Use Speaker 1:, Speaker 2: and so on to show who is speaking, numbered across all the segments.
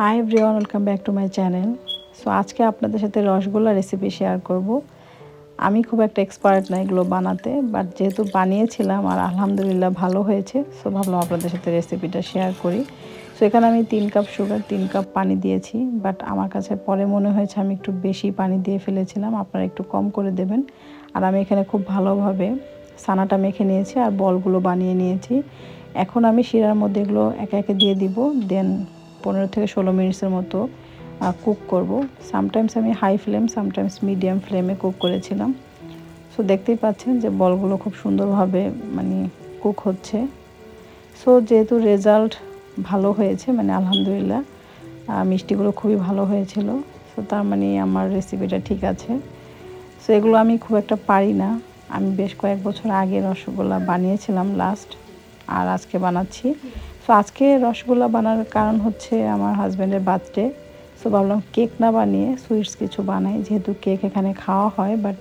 Speaker 1: Hi everyone, welcome back to my channel. So আজকে আপনাদের সাথে রসগোল্লা রেসিপি শেয়ার করব। আমি খুব একটা এক্সপার্ট না এগুলো বানাতে, বাট যেহেতু বানিয়েছিলাম আর আলহামদুলিল্লাহ ভালো হয়েছে, সো ভাবলাম আপনাদের সাথে রেসিপিটা শেয়ার করি। সো এখানে আমি 3 কাপ সুগার, 3 কাপ পানি দিয়েছি, বাট আমার কাছে পরে মনে হয়েছে আমি একটু বেশি পানি দিয়ে ফেলেছিলাম, আপনারা একটু কম করে দেবেন। আর আমি এখানে খুব ভালোভাবে ছানাটা মেখে নিয়েছি আর বলগুলো বানিয়ে নিয়েছি। এখন আমি শিরার মধ্যে এগুলো একে একে দিয়ে দিব, দেন 15 থেকে 16 মিনিটের মতো কুক করব। সামটাইমস আমি হাই ফ্লেম, সামটাইমস মিডিয়াম ফ্লেমে কুক করেছিলাম। সো দেখতেই পাচ্ছেন যে বলগুলো খুব সুন্দরভাবে কুক হচ্ছে। সো যেহেতু রেজাল্ট ভালো হয়েছে, আলহামদুলিল্লাহ মিষ্টিগুলো খুবই ভালো হয়েছিল, সো তার আমার রেসিপিটা ঠিক আছে। সো এগুলো আমি খুব একটা পারি না। আমি বেশ কয়েক বছর আগে রসগোল্লা বানিয়েছিলাম লাস্ট, আর আজকে বানাচ্ছি। সো আজকে রসগোল্লা বানানোর কারণ হচ্ছে আমার হাজব্যান্ডের বার্থডে। সো ভাবলাম কেক না বানিয়ে সুইটস কিছু বানাই, যেহেতু কেক এখানে খাওয়া হয়, বাট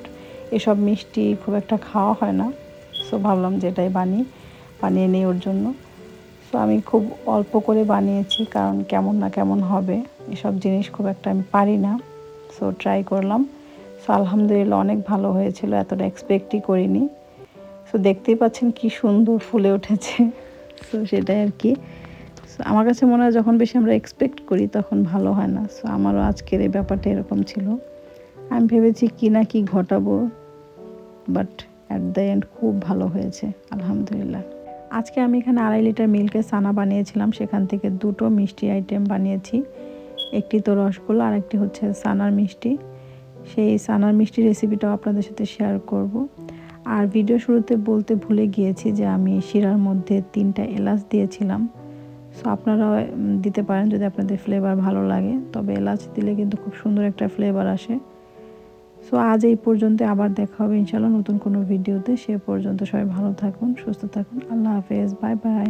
Speaker 1: এসব মিষ্টি খুব একটা খাওয়া হয় না। সো ভাবলাম যেটাই বানিয়ে নিই ওর জন্য। সো আমি খুব অল্প করে বানিয়েছি, কারণ কেমন না কেমন হবে এসব জিনিস খুব একটা আমি পারি না। সো ট্রাই করলাম। সো আলহামদুলিল্লাহ অনেক ভালো হয়েছিল, এতটা এক্সপেক্টই করিনি। সো দেখতেই পাচ্ছেন কি সুন্দর ফুলে উঠেছে। সো সেটাই আর কি। সো আমার কাছে মনে হয় যখন বেশি আমরা এক্সপেক্ট করি তখন ভালো হয় না। সো আমারও আজকের এই ব্যাপারটা এরকম ছিল। আমি ভেবেছি কি না কি ঘটাবো, বাট অ্যাট দ্য এন্ড খুব ভালো হয়েছে আলহামদুলিল্লাহ। আজকে আমি এখানে 2.5 লিটার মিল্কের ছানা বানিয়েছিলাম, সেখান থেকে দুটো মিষ্টি আইটেম বানিয়েছি। একটি তো রসগোল্লা, আর একটি হচ্ছে ছানার মিষ্টি। সেই ছানার মিষ্টি রেসিপিটাও আপনাদের সাথে শেয়ার করব। আর ভিডিও শুরুতে বলতে ভুলে গিয়েছি যে আমি শিরার মধ্যে 3টা এলাচ দিয়েছিলাম। সো আপনারাও দিতে পারেন যদি আপনাদের ফ্লেভার ভালো লাগে, তবে এলাচ দিলে কিন্তু খুব সুন্দর একটা ফ্লেভার আসে। সো আজ এই পর্যন্ত, আবার দেখা হবে ইনশাআল্লাহ নতুন কোনো ভিডিওতে। সে পর্যন্ত সবাই ভালো থাকুন, সুস্থ থাকুন। আল্লাহ হাফেজ, বাই বাই।